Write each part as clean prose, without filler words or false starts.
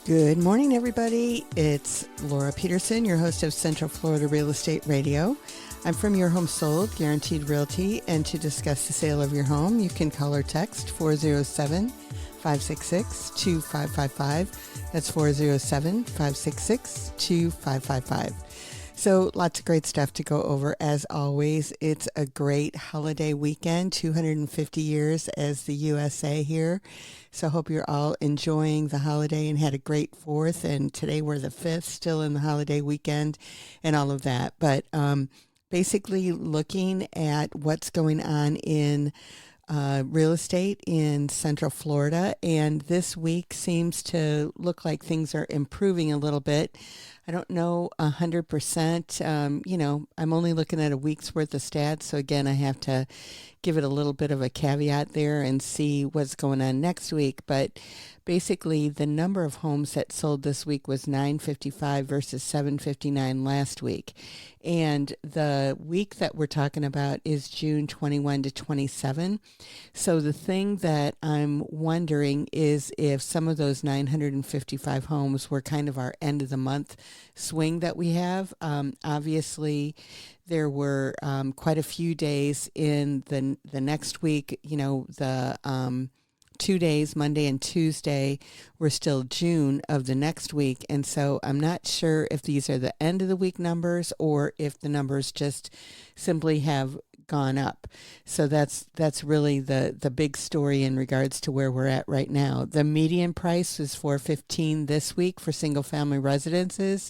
Good morning, everybody. It's Laura Peterson, your host of Central Florida Real Estate Radio. I'm from Your Home Sold, Guaranteed Realty, and to discuss the sale of your home, you can call or text 407-566-2555. That's 407-566-2555. So lots of great stuff to go over. As always, it's a great holiday weekend, 250 years as the USA here. So I hope you're all enjoying the holiday and had a great 4th. And today we're the 5th, still in the holiday weekend and all of that. But basically looking at what's going on in real estate in Central Florida. And this week seems to look like things are improving a little bit. I don't know 100%. I'm only looking at a week's worth of stats. So again, I have to give it a little bit of a caveat there and see what's going on next week. But basically, the number of homes that sold this week was 955 versus 759 last week. And the week that we're talking about is June 21 to 27. So the thing that I'm wondering is if some of those 955 homes were kind of our end of the month swing that we have. Obviously, there were quite a few days in the next week, the 2 days, Monday and Tuesday, were still June of the next week. And so I'm not sure if these are the end of the week numbers or if the numbers just simply have gone up. So that's really the big story in regards to where we're at right now. The median price was $415 this week for single family residences,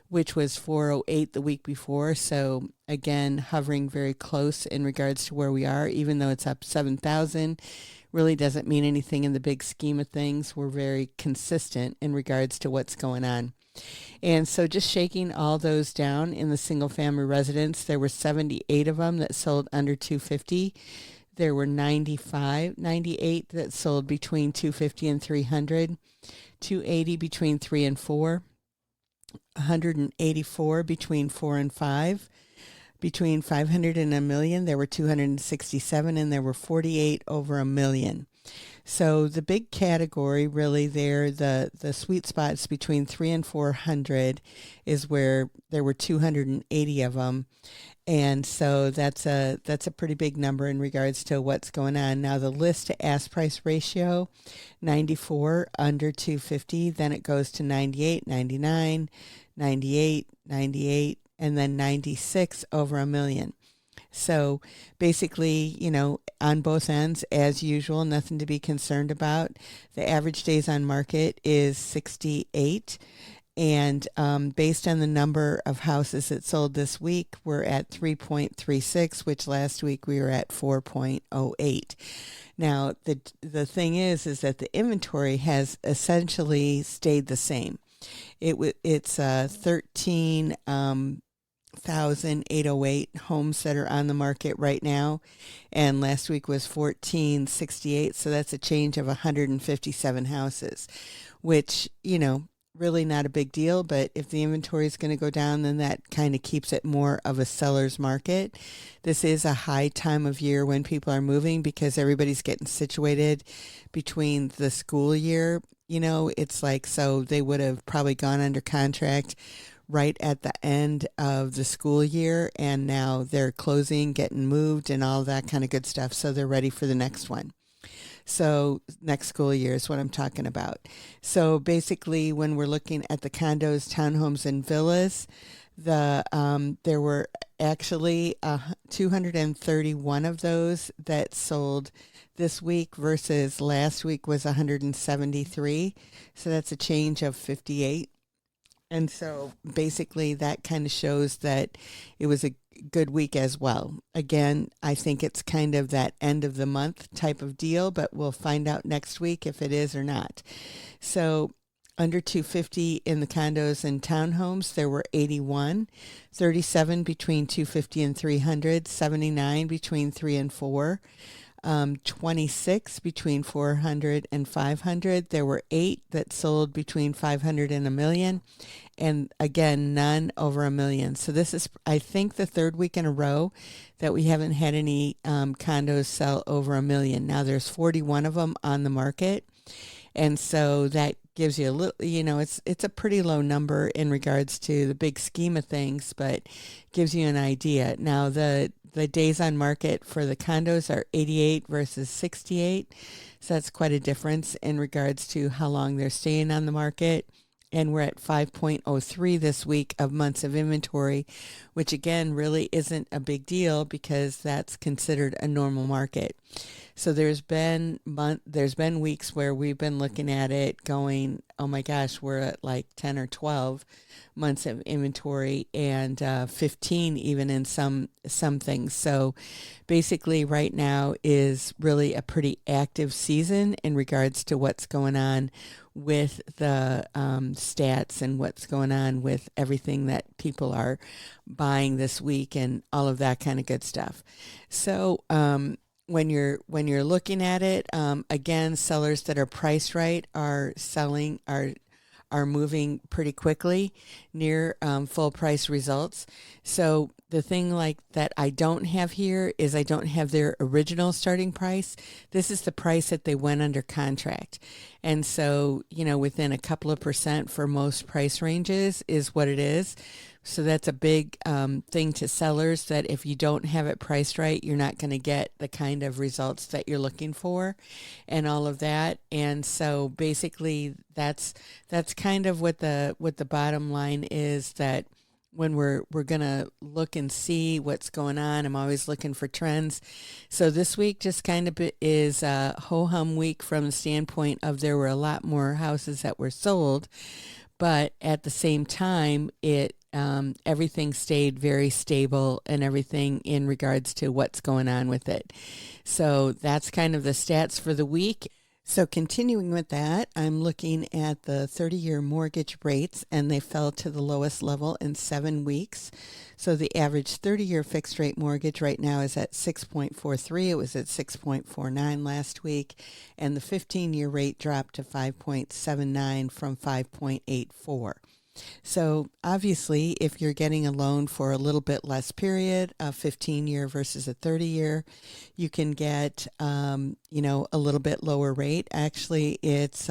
which was $408 the week before. So again, hovering very close in regards to where we are, even though it's up 7,000. Really doesn't mean anything in the big scheme of things. We're very consistent in regards to what's going on. And so just shaking all those down in the single family residence, there were 78 of them that sold under 250. There were 98 that sold between 250 and 300, 280 between 3 and 4, 184 between 4 and 5. Between 500 and a million, there were 267, and there were 48 over $1 million. So the big category really there, the sweet spots between 3 and 400 is where there were 280 of them. And so that's a pretty big number in regards to what's going on. Now the list to ask price ratio, 94 under 250, then it goes to 98, 99, 98, 98, and then 96 over $1 million. So basically, on both ends, as usual, nothing to be concerned about. The average days on market is 68. And based on the number of houses that sold this week, we're at 3.36, which last week we were at 4.08. Now, the thing is that the inventory has essentially stayed the same. It's 13,808 homes that are on the market right now, and last week was 1468, so that's a change of 157 houses, which, really not a big deal, but if the inventory is going to go down, then that kind of keeps it more of a seller's market. This is a high time of year when people are moving because everybody's getting situated between the school year. It's like, so they would have probably gone under contract right at the end of the school year, and now they're closing, getting moved, and all that kind of good stuff. So they're ready for the next one. So next school year is what I'm talking about. So basically, when we're looking at the condos, townhomes, and villas, there were actually 231 of those that sold this week versus last week was 173. So that's a change of 58. And so basically that kind of shows that it was a good week as well. Again, I think it's kind of that end of the month type of deal, but we'll find out next week if it is or not. So under 250 in the condos and townhomes, there were 81, 37 between 250 and 300, 79 between 3 and 4. 26 between 400 and 500. There were 8 that sold between 500 and $1 million. And again, none over $1 million. So this is, I think, the third week in a row that we haven't had any condos sell over $1 million. Now there's 41 of them on the market. And so that gives you a little, it's a pretty low number in regards to the big scheme of things, but gives you an idea. Now, the days on market for the condos are 88 versus 68. So that's quite a difference in regards to how long they're staying on the market. And we're at 5.03 this week of months of inventory, which again really isn't a big deal because that's considered a normal market. So there's been weeks where we've been looking at it going, oh my gosh, we're at like 10 or 12 months of inventory, and 15 even in some things. So basically right now is really a pretty active season in regards to what's going on with the stats and what's going on with everything that people are buying this week and all of that kind of good stuff. So when you're looking at it, again, sellers that are priced right are moving pretty quickly near full price results. So the thing like that I don't have here is I don't have their original starting price. This is the price that they went under contract. And so, within a couple of percent for most price ranges is what it is. So that's a big thing to sellers, that if you don't have it priced right, you're not going to get the kind of results that you're looking for and all of that. And so basically that's kind of what the bottom line is, that when we're going to look and see what's going on, I'm always looking for trends. So this week just kind of is a ho-hum week from the standpoint of there were a lot more houses that were sold, but at the same time, everything stayed very stable and everything in regards to what's going on with it. So that's kind of the stats for the week. So continuing with that, I'm looking at the 30-year mortgage rates, and they fell to the lowest level in 7 weeks. So the average 30-year fixed rate mortgage right now is at 6.43. It was at 6.49 last week, and the 15-year rate dropped to 5.79 from 5.84. So obviously, if you're getting a loan for a little bit less period, a 15-year versus a 30-year, you can get, a little bit lower rate. Actually, it's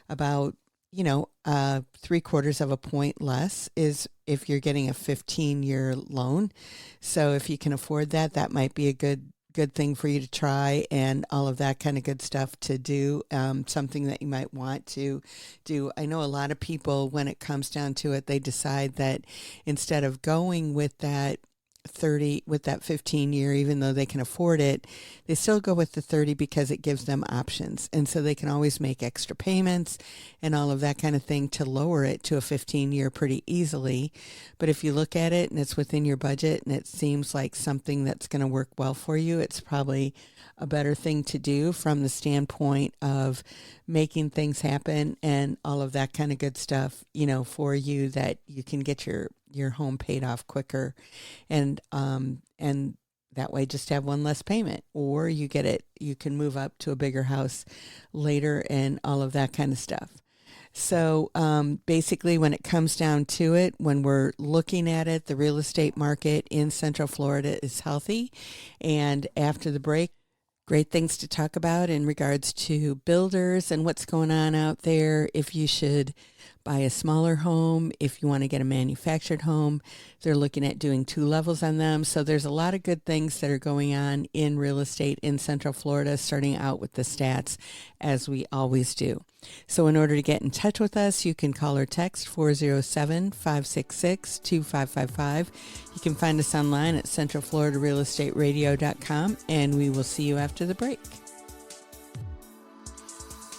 about, 3/4 of a point less is if you're getting a 15-year loan. So if you can afford that, that might be a good thing for you to try, and all of that kind of good stuff to do, something that you might want to do. I know a lot of people, when it comes down to it, they decide that instead of going with that 15-year, even though they can afford it, they still go with the 30 because it gives them options. And so they can always make extra payments and all of that kind of thing to lower it to a 15-year pretty easily. But if you look at it and it's within your budget and it seems like something that's going to work well for you, it's probably a better thing to do from the standpoint of making things happen and all of that kind of good stuff, for you, that you can get your home paid off quicker, and that way just have one less payment, or you can move up to a bigger house later and all of that kind of stuff. So basically, when it comes down to it, when we're looking at it, the real estate market in Central Florida is healthy. And after the break, great things to talk about in regards to builders and what's going on out there. If you should buy a smaller home, if you want to get a manufactured home, they're looking at doing 2 levels on them. So there's a lot of good things that are going on in real estate in Central Florida, starting out with the stats, as we always do. So in order to get in touch with us, you can call or text 407-566-2555. You can find us online at centralfloridarealestateradio.com, and we will see you after the break.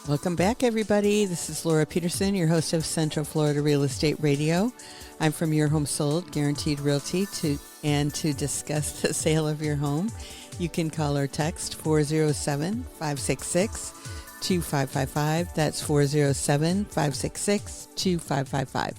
Welcome back, everybody. This is Laura Peterson, your host of Central Florida Real Estate Radio. I'm from Your Home Sold, Guaranteed Realty, to discuss the sale of your home. You can call or text 407-566-2555. That's 407-566-2555.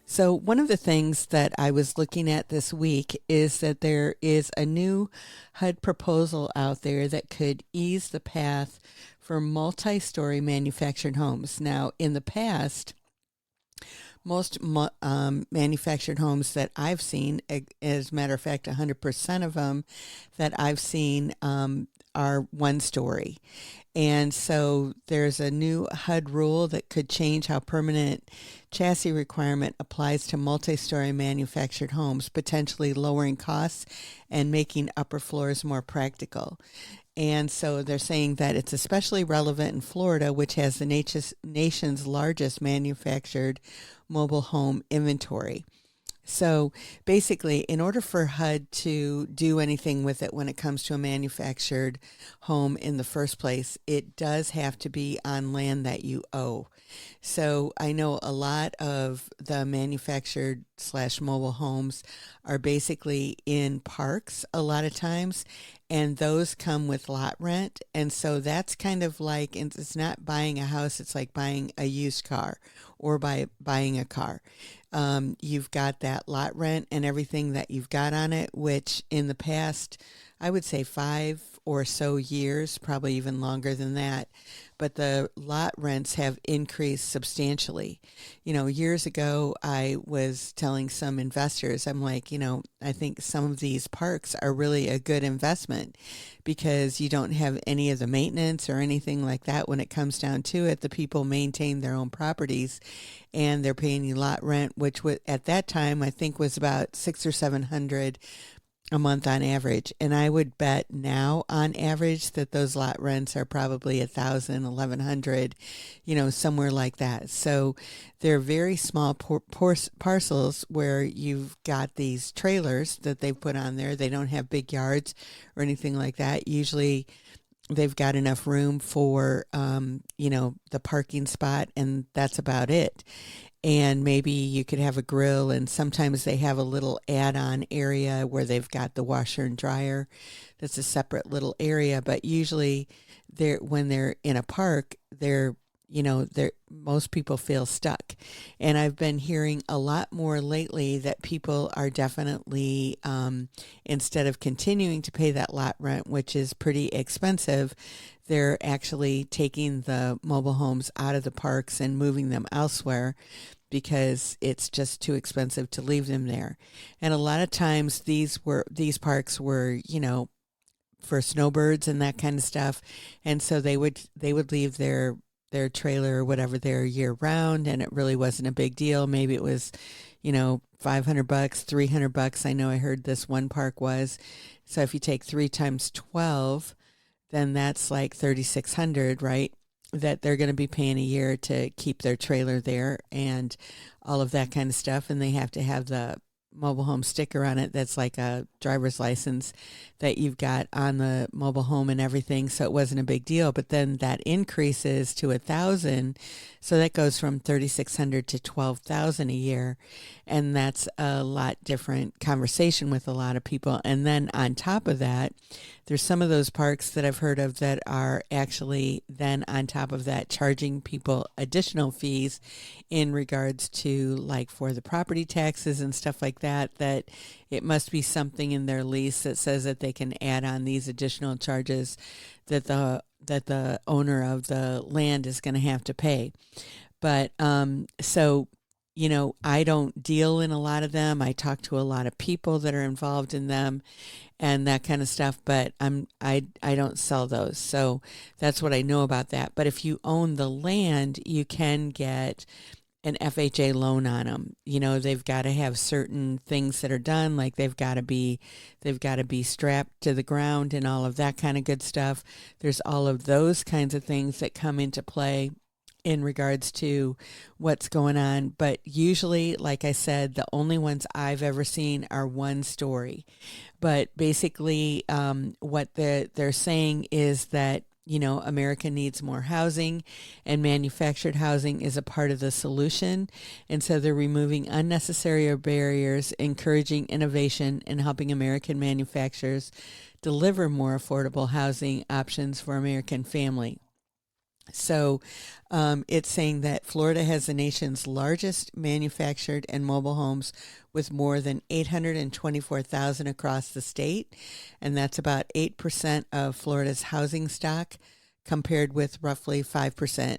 So one of the things that I was looking at this week is that there is a new HUD proposal out there that could ease the path for multi-story manufactured homes. Now, in the past, most manufactured homes that I've seen, as a matter of fact, 100% of them that I've seen are one story. And so there's a new HUD rule that could change how permanent chassis requirement applies to multi-story manufactured homes, potentially lowering costs and making upper floors more practical. And so they're saying that it's especially relevant in Florida, which has the nation's largest manufactured mobile home inventory. So basically, in order for HUD to do anything with it when it comes to a manufactured home in the first place, it does have to be on land that you owe. So I know a lot of the manufactured slash mobile homes are basically in parks a lot of times, and those come with lot rent. And so that's kind of like, it's not buying a house, it's like buying a used car or buying a car. You've got that lot rent and everything that you've got on it, which in the past, I would say 5 or so years, probably even longer than that. But the lot rents have increased substantially. You know, years ago, I was telling some investors, I'm like, I think some of these parks are really a good investment because you don't have any of the maintenance or anything like that when it comes down to it. The people maintain their own properties and they're paying you lot rent, which at that time I think was about 600 or 700 a month on average. And I would bet now on average that those lot rents are probably 1,000, 1,100, somewhere like that. So they're very small parcels where you've got these trailers that they've put on there. They don't have big yards or anything like that. Usually they've got enough room for, the parking spot, and that's about it. And maybe you could have a grill, and sometimes they have a little add-on area where they've got the washer and dryer. That's a separate little area, but usually when they're in a park, most people feel stuck. And I've been hearing a lot more lately that people are definitely, instead of continuing to pay that lot rent, which is pretty expensive, they're actually taking the mobile homes out of the parks and moving them elsewhere because it's just too expensive to leave them there. And a lot of times these parks were, for snowbirds and that kind of stuff. And so they would leave their trailer or whatever there year round, and it really wasn't a big deal. Maybe it was, $500, $300. I know I heard this one park was. So if you take 3 times 12, then that's like 3,600, right? That they're going to be paying a year to keep their trailer there and all of that kind of stuff. And they have to have the mobile home sticker on it that's like a driver's license that you've got on the mobile home and everything. So it wasn't a big deal. But then that increases to 1,000. So that goes from 3,600 to 12,000 a year. And that's a lot different conversation with a lot of people. And then on top of that, there's some of those parks that I've heard of that are actually then on top of that charging people additional fees in regards to like for the property taxes and stuff like that, that it must be something in their lease that says that they can add on these additional charges that the owner of the land is going to have to pay. But so I don't deal in a lot of them. I talk to a lot of people that are involved in them and that kind of stuff, but I don't sell those. So that's what I know about that. But if you own the land, you can get an FHA loan on them. They've got to have certain things that are done, like they've got to be strapped to the ground and all of that kind of good stuff. There's all of those kinds of things that come into play in regards to what's going on. But usually, like I said, the only ones I've ever seen are one story. But basically, what they're saying is that, America needs more housing, and manufactured housing is a part of the solution. And so they're removing unnecessary barriers, encouraging innovation, and helping American manufacturers deliver more affordable housing options for American family. So it's saying that Florida has the nation's largest manufactured and mobile homes with more than 824,000 across the state. And that's about 8% of Florida's housing stock. compared with roughly 5%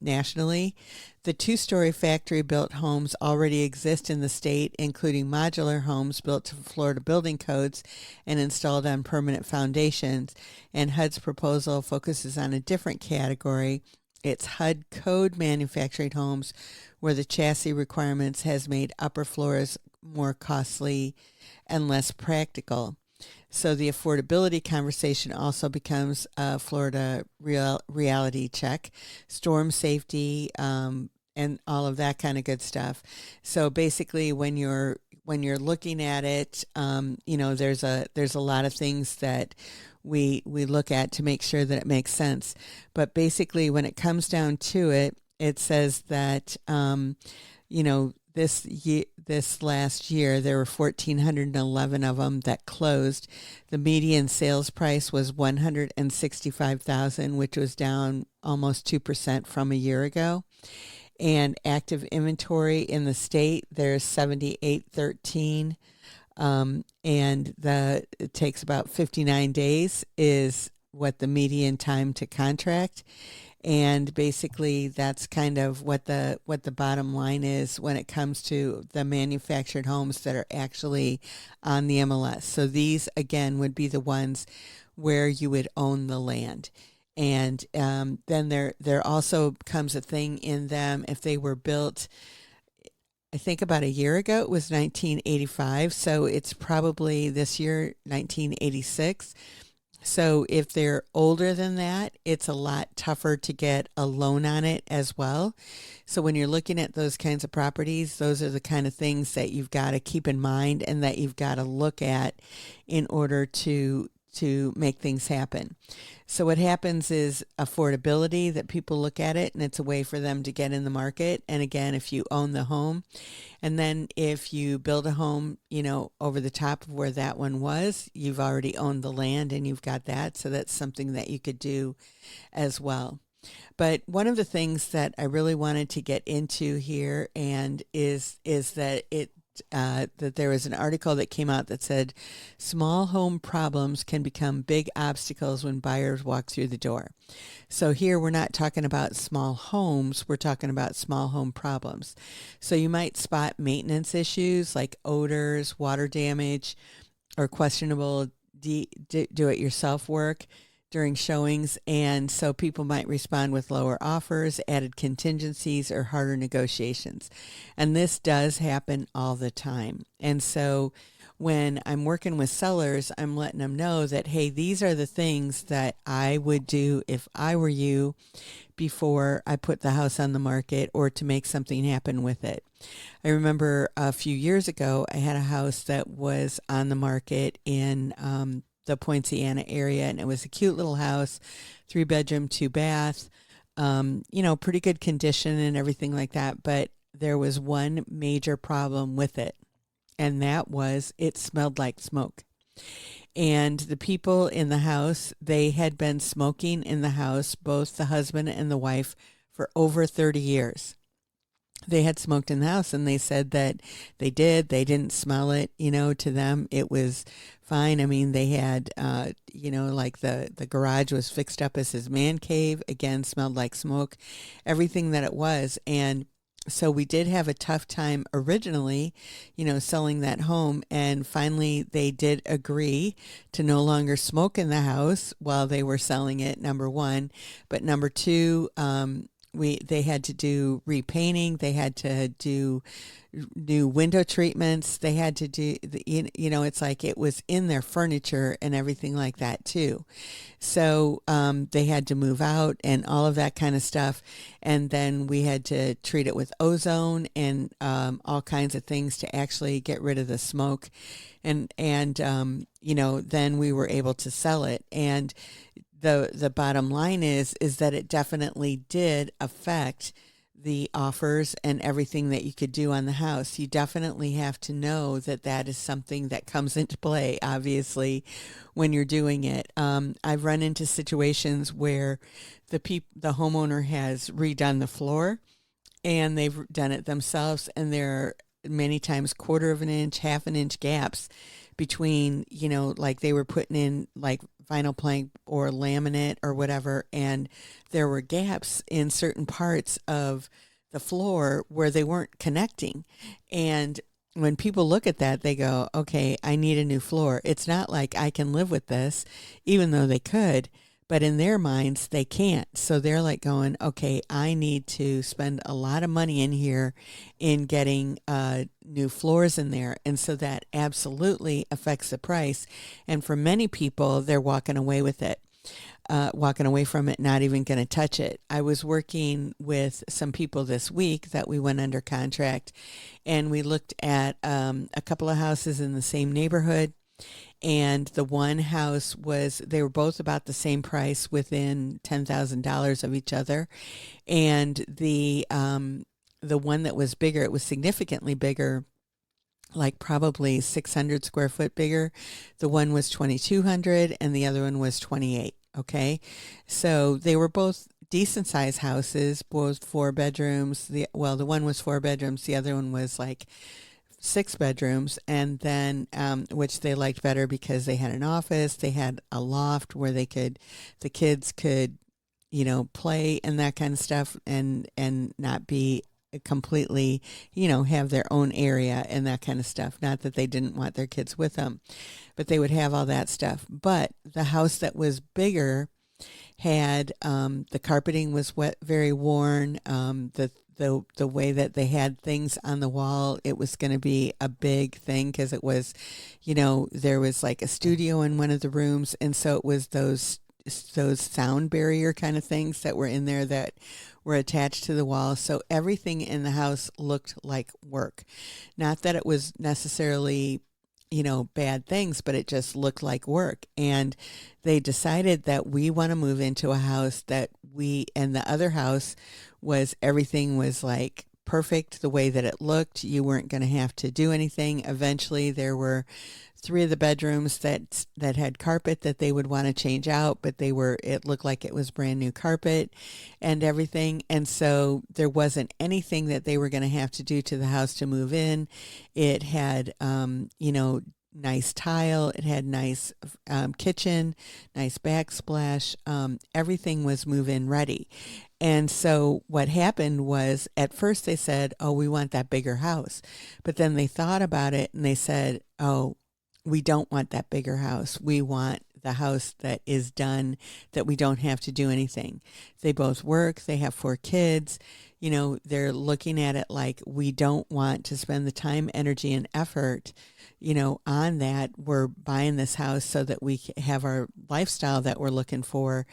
nationally. The two-story factory-built homes already exist in the state, including modular homes built to Florida building codes and installed on permanent foundations. And HUD's proposal focuses on a different category. It's HUD code manufactured homes where the chassis requirements has made upper floors more costly and less practical. So the affordability conversation also becomes a Florida reality check, storm safety, and all of that kind of good stuff. So basically, when you're looking at it, there's a lot of things that we look at to make sure that it makes sense. But basically, when it comes down to it, it says that this last year, there were 1,411 of them that closed. The median sales price was $165,000, which was down almost 2% from a year ago. And active inventory in the state, there's 7,813, and it takes about 59 days is what the median time to contract. And basically, that's kind of what the bottom line is when it comes to the manufactured homes that are actually on the MLS. So these, again, would be the ones where you would own the land. And then there also comes a thing in them if they were built, I think about a year ago, it was 1985. So it's probably this year, 1986. So if they're older than that, it's a lot tougher to get a loan on it as well. So when you're looking at those kinds of properties, those are the kind of things that you've got to keep in mind and that you've got to look at in order to make things happen. So what happens is affordability, that people look at it and it's a way for them to get in the market. And again, if you own the home, and then if you build a home, over the top of where that one was, you've already owned the land and you've got that. So that's something that you could do as well. But one of the things that I really wanted to get into here and is that that there was an article that came out that said small home problems can become big obstacles when buyers walk through the door. So here we're not talking about small homes, we're talking about small home problems. So you might spot maintenance issues like odors, water damage, or questionable do-it-yourself work during showings, and so people might respond with lower offers, added contingencies, or harder negotiations. And this does happen all the time. And so when I'm working with sellers, I'm letting them know that, hey, these are the things that I would do if I were you before I put the house on the market or to make something happen with it. I remember a few years ago, I had a house that was on the market in the Poinciana area, and it was a cute little house, 3-bedroom, 2-bath, pretty good condition and everything like that. But there was one major problem with it, and that was it smelled like smoke. And the people in the house, they had been smoking in the house, both the husband and the wife, for over 30 years. They had smoked in the house, and they said that they didn't smell it, to them it was fine. I mean, they had, like the garage was fixed up as his man cave, again, smelled like smoke, everything that it was. And so we did have a tough time originally, selling that home. And finally, they did agree to no longer smoke in the house while they were selling it, number one. But number two, they had to do repainting, they had to do new window treatments, they had to do it's like it was in their furniture and everything like that too. So they had to move out and all of that kind of stuff, and then we had to treat it with ozone and all kinds of things to actually get rid of the smoke, and then we were able to sell it. And the bottom line is that it definitely did affect the offers and everything that you could do on the house. You definitely have to know that is something that comes into play, obviously, when you're doing it. I've run into situations where the homeowner has redone the floor and they've done it themselves, and there are many times 1/4 of an inch, 1/2 inch gaps between, like they were putting in like vinyl plank or laminate or whatever, and there were gaps in certain parts of the floor where they weren't connecting. And when people look at that, they go, okay, I need a new floor. It's not like I can live with this, even though they could, but in their minds, they can't. So they're like going, okay, I need to spend a lot of money in here in getting new floors in there. And so that absolutely affects the price. And for many people, they're walking away with it. Walking away from it, not even going to touch it. I was working with some people this week that we went under contract, and we looked at a couple of houses in the same neighborhood. And the one house they were both about the same price, within $10,000 of each other. And the one that was bigger, it was significantly bigger, like probably 600 square foot bigger. The one was 2,200 and the other one was 28. Okay. So they were both decent sized houses, both 4 bedrooms. The one was 4 bedrooms. The other one was like 6 bedrooms, and then which they liked better because they had an office, they had a loft where the kids could, play and that kind of stuff, and not be completely, have their own area and that kind of stuff. Not that they didn't want their kids with them, but they would have all that stuff. But the house that was bigger had the carpeting was very worn. The way that they had things on the wall, it was going to be a big thing because it was, there was like a studio in one of the rooms, and so it was those sound barrier kind of things that were in there that were attached to the wall. So everything in the house looked like work. Not that it was necessarily, bad things, but it just looked like work. And they decided that we want to move into a house and the other house everything was like perfect the way that it looked. You weren't going to have to do anything. Eventually there were 3 of the bedrooms that had carpet that they would want to change out, but it looked like it was brand new carpet and everything. And so there wasn't anything that they were going to have to do to the house to move in. It had, nice tile. It had nice kitchen, nice backsplash. Everything was move-in ready. And so what happened was, at first they said, oh, we want that bigger house. But then they thought about it and they said, oh, we don't want that bigger house. We want the house that is done, that we don't have to do anything. They both work. They have 4 kids. They're looking at it like, we don't want to spend the time, energy, and effort, on that. We're buying this house so that we have our lifestyle that we're looking for.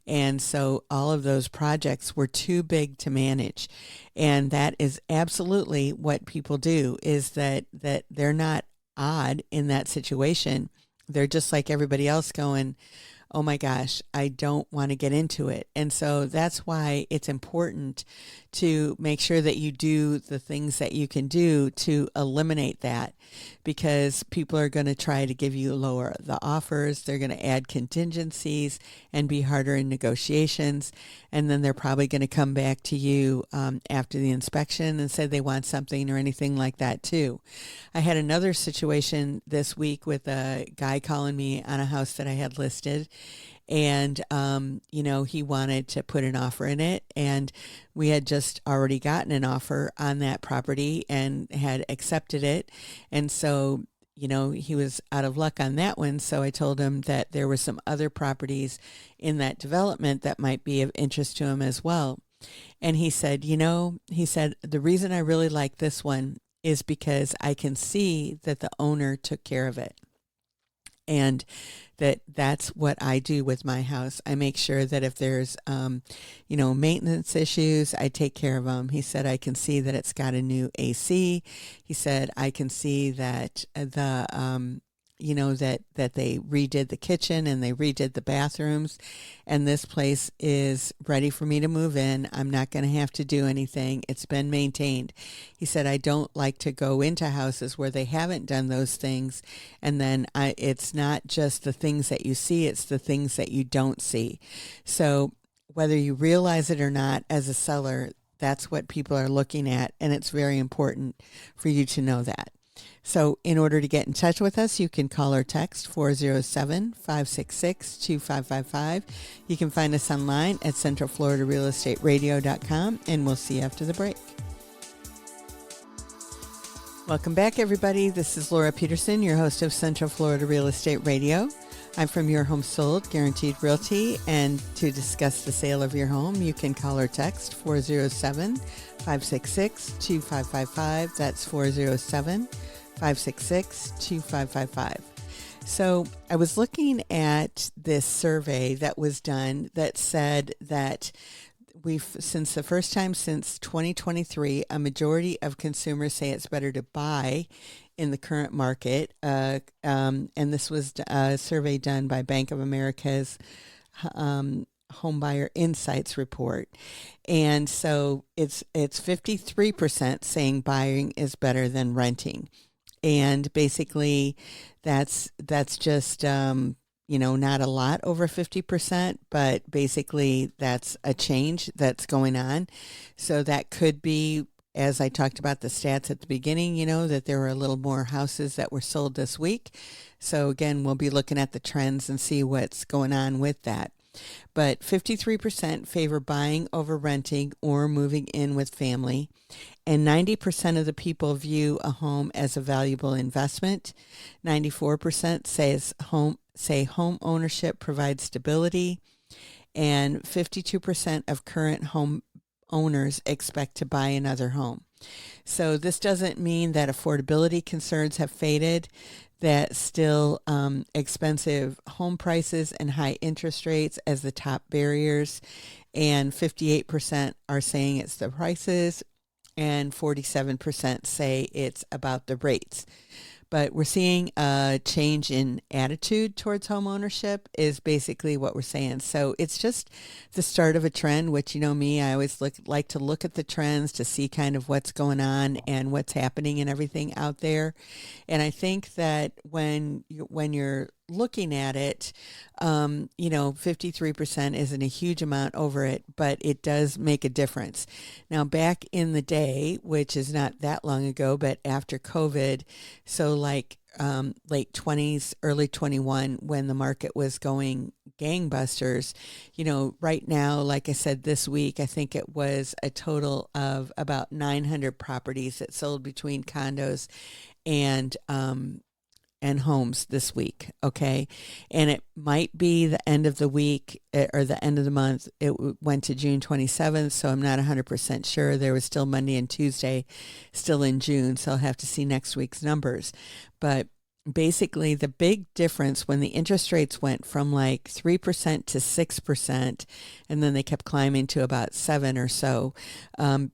And so all of those projects were too big to manage. And that is absolutely what people do, is that they're not odd in that situation. They're just like everybody else going, oh my gosh, I don't want to get into it. And so that's why it's important to make sure that you do the things that you can do to eliminate that, because people are going to try to give you lower the offers. They're going to add contingencies and be harder in negotiations. And then they're probably going to come back to you after the inspection and say they want something or anything like that too. I had another situation this week with a guy calling me on a house that I had listed. And, he wanted to put an offer in it, and we had just already gotten an offer on that property and had accepted it. And so, he was out of luck on that one. So I told him that there were some other properties in that development that might be of interest to him as well. And he said, the reason I really like this one is because I can see that the owner took care of it. And that's what I do with my house. I make sure that if there's, maintenance issues, I take care of them. He said, I can see that it's got a new AC. He said, I can see that that they redid the kitchen and they redid the bathrooms, and this place is ready for me to move in. I'm not going to have to do anything. It's been maintained. He said, I don't like to go into houses where they haven't done those things, and then it's not just the things that you see, it's the things that you don't see. So whether you realize it or not, as a seller, that's what people are looking at, and it's very important for you to know that. So in order to get in touch with us, you can call or text 407-566-2555. You can find us online at centralfloridarealestateradio.com, and we'll see you after the break. Welcome back, everybody. This is Laura Peterson, your host of Central Florida Real Estate Radio. I'm from Your Home Sold, Guaranteed Realty, and to discuss the sale of your home, you can call or text 407-566-2555. That's 407-566-2555. So I was looking at this survey that was done that said that since the first time since 2023, a majority of consumers say it's better to buy in the current market. And this was a survey done by Bank of America's Home Buyer Insights report. And so it's 53% saying buying is better than renting. And basically that's just, not a lot over 50%, but basically that's a change that's going on. So that could be, as I talked about the stats at the beginning, that there were a little more houses that were sold this week. So again, we'll be looking at the trends and see what's going on with that. But 53% favor buying over renting or moving in with family. And 90% of the people view a home as a valuable investment. 94% say home ownership provides stability. And 52% of current home owners expect to buy another home. So this doesn't mean that affordability concerns have faded, that still expensive home prices and high interest rates as the top barriers. And 58% are saying it's the prices, and 47% say it's about the rates. But we're seeing a change in attitude towards home ownership is basically what we're saying. So it's just the start of a trend, which, me, I always like to look at the trends to see kind of what's going on and what's happening and everything out there. And I think that when you're looking at it, 53% isn't a huge amount over it, but it does make a difference. Now, back in the day, which is not that long ago, but after COVID, so like late 20s, early 21, when the market was going gangbusters, right now, like I said, this week, I think it was a total of about 900 properties that sold between condos and homes this week, okay? And it might be the end of the week or the end of the month. It went to June 27th, so I'm not 100% sure. There was still Monday and Tuesday still in June, so I'll have to see next week's numbers. But basically, the big difference when the interest rates went from like 3% to 6%, and then they kept climbing to about 7 or so,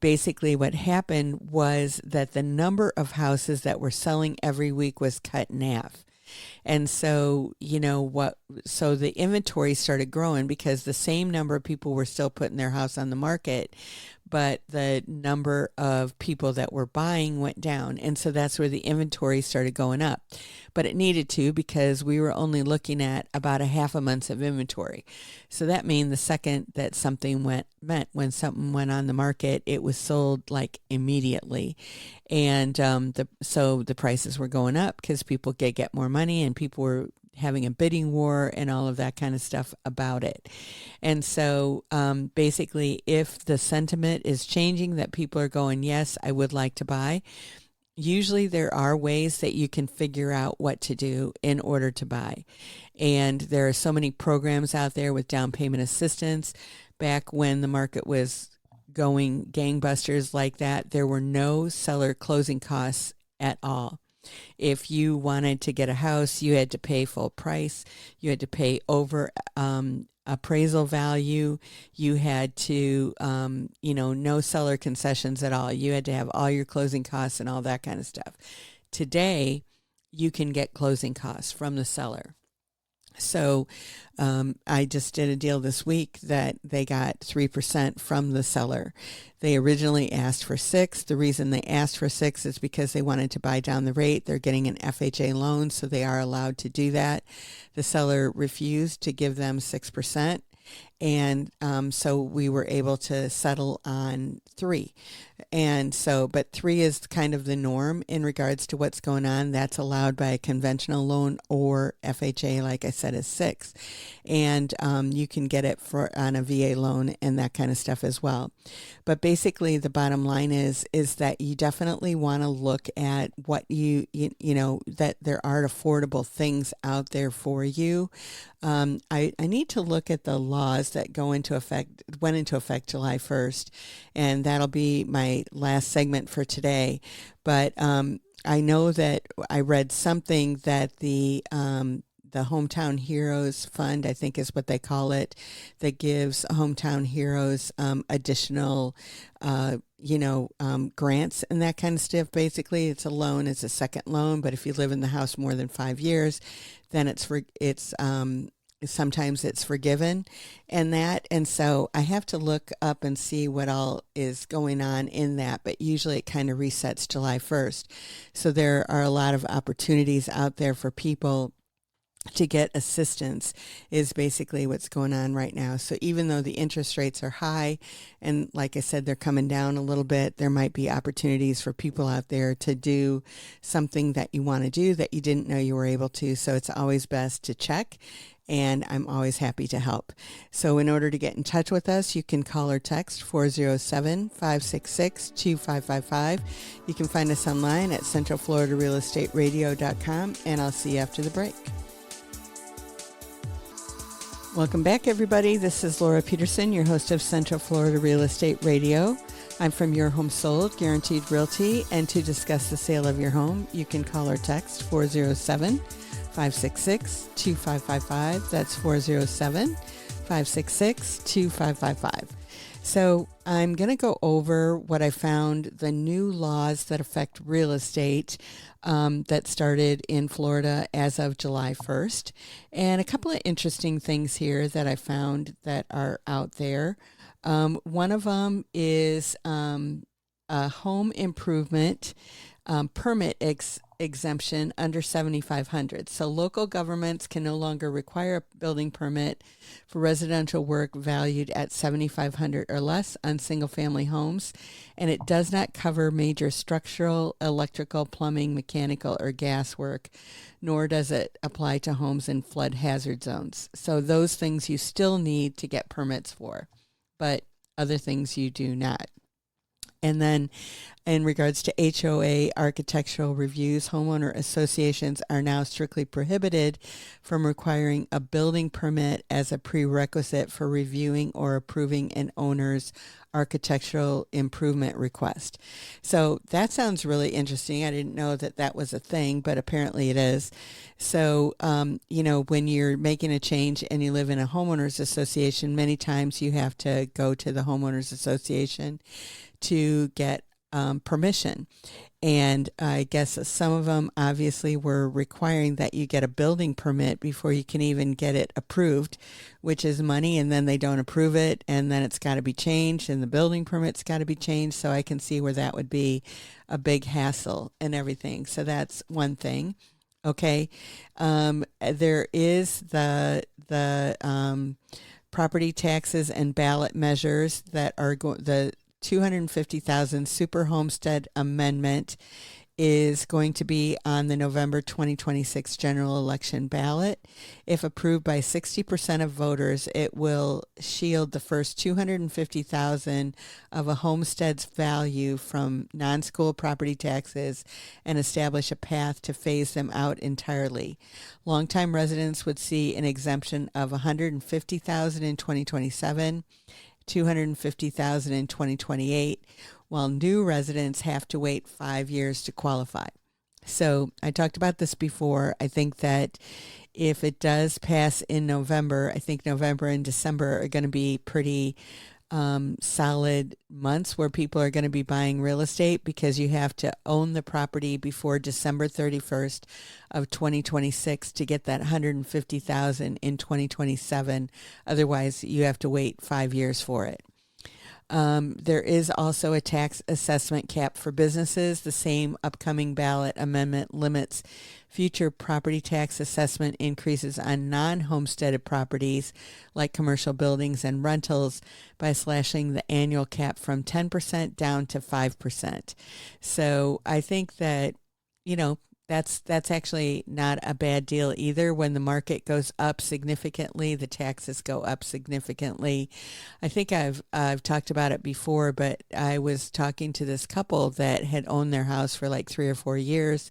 basically what happened was that the number of houses that were selling every week was cut in half. And so, so the inventory started growing because the same number of people were still putting their house on the market, but the number of people that were buying went down. And so that's where the inventory started going up. But it needed to, because we were only looking at about a half a month of inventory. So that means the second that something meant when something went on the market, it was sold like immediately. And so the prices were going up because people could get more money, and people were having a bidding war and all of that kind of stuff about it. And so basically, if the sentiment is changing, that people are going, yes, I would like to buy, usually there are ways that you can figure out what to do in order to buy. And there are so many programs out there with down payment assistance. Back when the market was going gangbusters like that, there were no seller closing costs at all. If you wanted to get a house, you had to pay full price. You had to pay over appraisal value. You had to, no seller concessions at all. You had to have all your closing costs and all that kind of stuff. Today, you can get closing costs from the seller. So I just did a deal this week that they got 3% from the seller. They originally asked for 6. The reason they asked for 6 is because they wanted to buy down the rate. They're getting an FHA loan, so they are allowed to do that. The seller refused to give them 6%. And so we were able to settle on 3. And so, but 3 is kind of the norm in regards to what's going on. That's allowed by a conventional loan, or FHA, like I said, is 6. And you can get it on a VA loan and that kind of stuff as well. But basically, the bottom line is that you definitely want to look at what you know, that there are affordable things out there for you. I need to look at the laws that went into effect July 1st, and that'll be my last segment for today. But I know that I read something that the Hometown Heroes Fund, I think is what they call it, that gives hometown heroes additional, grants and that kind of stuff. Basically, it's a loan, it's a second loan, but if you live in the house more than 5 years, then sometimes it's forgiven and so I have to look up and see what all is going on in that, but usually it kind of resets July 1st. So there are a lot of opportunities out there for people to get assistance, is basically what's going on right now. So even though the interest rates are high, and like I said, they're coming down a little bit, there might be opportunities for people out there to do something that you want to do that you didn't know you were able to. So it's always best to check, and I'm always happy to help. So in order to get in touch with us, you can call or text 407-566-2555. You can find us online at centralfloridarealestateradio.com, and I'll see you after the break. Welcome back, everybody. This is Laura Peterson, your host of Central Florida Real Estate Radio. I'm from Your Home Sold, Guaranteed Realty, and to discuss the sale of your home, you can call or text 407-566-2555. That's 407-566-2555. So I'm going to go over what I found, the new laws that affect real estate that started in Florida as of July 1st. And a couple of interesting things here that I found that are out there. One of them is a home improvement permit exemption under 7,500. So local governments can no longer require a building permit for residential work valued at 7,500 or less on single-family homes, and it does not cover major structural, electrical, plumbing, mechanical, or gas work, nor does it apply to homes in flood hazard zones. So those things you still need to get permits for, but other things you do not. And then in regards to HOA architectural reviews, homeowner associations are now strictly prohibited from requiring a building permit as a prerequisite for reviewing or approving an owner's architectural improvement request. So that sounds really interesting. I didn't know that that was a thing, but apparently it is. So, when you're making a change and you live in a homeowners association, many times you have to go to the homeowners association to get permission. And I guess some of them obviously were requiring that you get a building permit before you can even get it approved, which is money, and then they don't approve it, and then it's got to be changed, and the building permit's got to be changed. So I can see where that would be a big hassle and everything. So that's one thing. Okay. There is the property taxes and ballot measures that are the 250,000 Super Homestead Amendment is going to be on the November 2026 general election ballot. If approved by 60% of voters, it will shield the first 250,000 of a homestead's value from non-school property taxes and establish a path to phase them out entirely. Longtime residents would see an exemption of 150,000 in 2027. 250,000 in 2028, while new residents have to wait 5 years to qualify. So I talked about this before. I think that if it does pass in November, I think November and December are going to be pretty solid months where people are going to be buying real estate, because you have to own the property before December 31st of 2026 to get that 150,000 in 2027. Otherwise, you have to wait 5 years for it. There is also a tax assessment cap for businesses. The same upcoming ballot amendment limits future property tax assessment increases on non-homesteaded properties like commercial buildings and rentals by slashing the annual cap from 10% down to 5%. So I think that, you know, that's actually not a bad deal either. When the market goes up significantly, the taxes go up significantly. I think I've talked about it before, but I was talking to this couple that had owned their house for like 3 or 4 years,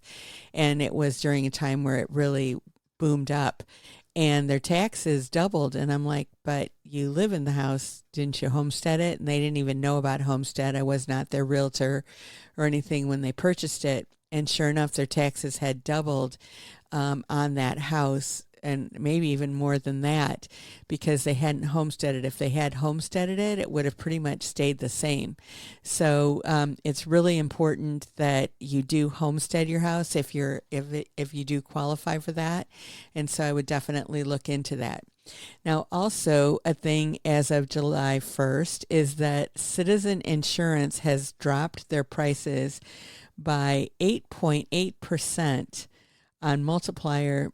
and it was during a time where it really boomed up, and their taxes doubled. And I'm like, but you live in the house, didn't you homestead it? And they didn't even know about homestead. I was not their realtor or anything when they purchased it. And sure enough, their taxes had doubled on that house, and maybe even more than that, because they hadn't homesteaded. If they had homesteaded it, it would have pretty much stayed the same. So it's really important that you do homestead your house if you do qualify for that. And so I would definitely look into that. Now, also a thing as of July 1st is that Citizen Insurance has dropped their prices by 8.8% on multi-peril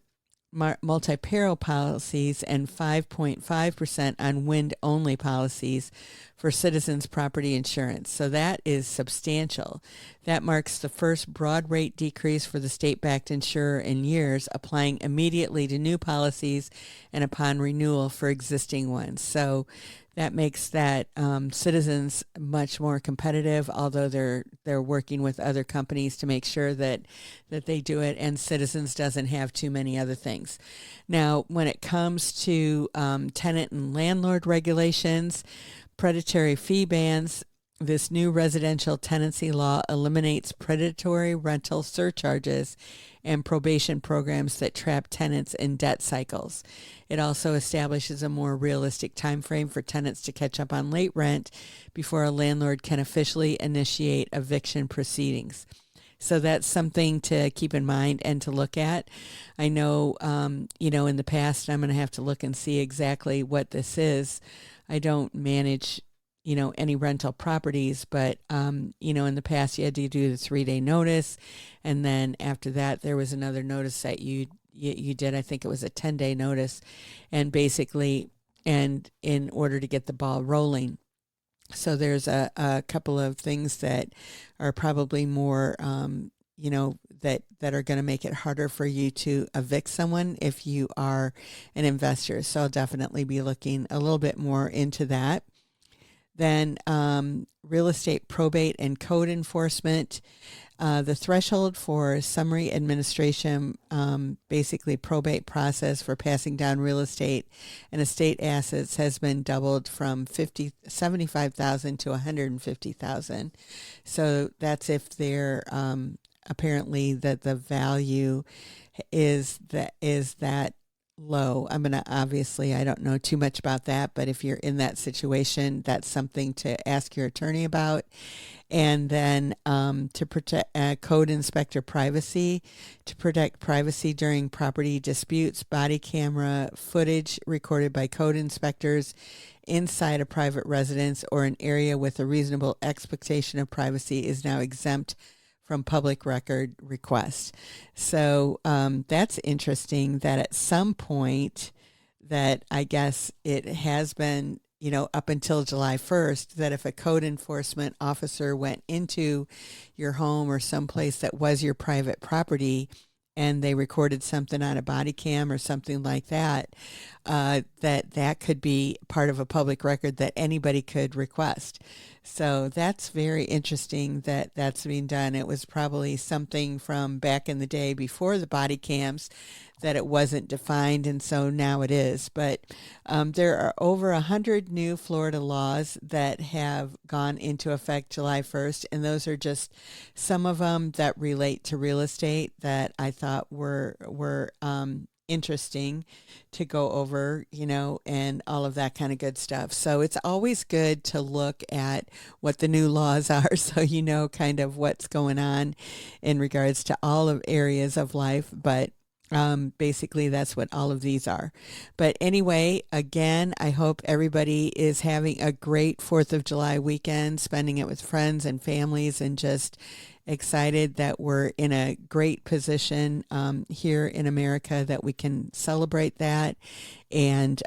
policies and 5.5% on wind-only policies for Citizens Property Insurance. So that is substantial. That marks the first broad rate decrease for the state-backed insurer in years, applying immediately to new policies and upon renewal for existing ones. So that makes that Citizens much more competitive, although they're working with other companies to make sure that they do it, and Citizens doesn't have too many other things. Now, when it comes to tenant and landlord regulations, predatory fee bans, this new residential tenancy law eliminates predatory rental surcharges and probation programs that trap tenants in debt cycles. It also establishes a more realistic time frame for tenants to catch up on late rent before a landlord can officially initiate eviction proceedings. So that's something to keep in mind and to look at. I know, in the past, I'm going to have to look and see exactly what this is. I don't manage any rental properties, but, in the past you had to do the 3-day notice. And then after that, there was another notice that you did. I think it was a 10-day notice, and basically, and in order to get the ball rolling. So there's a couple of things that are probably more, that are going to make it harder for you to evict someone if you are an investor. So I'll definitely be looking a little bit more into that. Then real estate probate and code enforcement. The threshold for summary administration, basically probate process for passing down real estate and estate assets, has been doubled from 75,000 to 150,000. So that's if they're apparently that the value is that low. I don't know too much about that, but if you're in that situation, that's something to ask your attorney about. And then to protect code inspector privacy, to protect privacy during property disputes, body camera footage recorded by code inspectors inside a private residence or an area with a reasonable expectation of privacy is now exempt from public record requests. So that's interesting that at some point that I guess it has been, up until July 1st, that if a code enforcement officer went into your home or someplace that was your private property and they recorded something on a body cam or something like that, that could be part of a public record that anybody could request. So that's very interesting that that's being done. It was probably something from back in the day before the body cams that it wasn't defined, and so now it is. But there are over 100 new Florida laws that have gone into effect July 1st, and those are just some of them that relate to real estate that I thought were interesting to go over, and all of that kind of good stuff. So it's always good to look at what the new laws are so you know kind of what's going on in regards to all of areas of life. But Basically, that's what all of these are. But anyway, again, I hope everybody is having a great 4th of July weekend, spending it with friends and families, and just excited that we're in a great position here in America that we can celebrate that. And,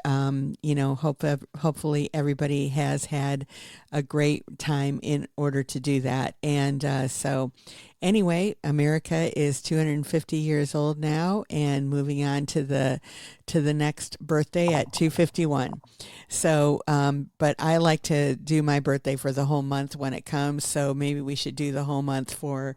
hopefully everybody has had a great time in order to do that. And so anyway, America is 250 years old now and moving on to the next birthday at 251. So, but I like to do my birthday for the whole month when it comes. So maybe we should do the whole month for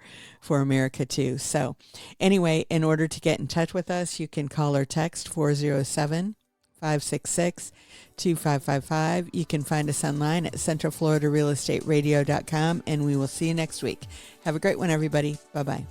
America too. So anyway, in order to get in touch with us, you can call or text 407-566-2555. You can find us online at centralfloridarealestateradio.com, and we will see you next week. Have a great one, everybody. Bye-bye.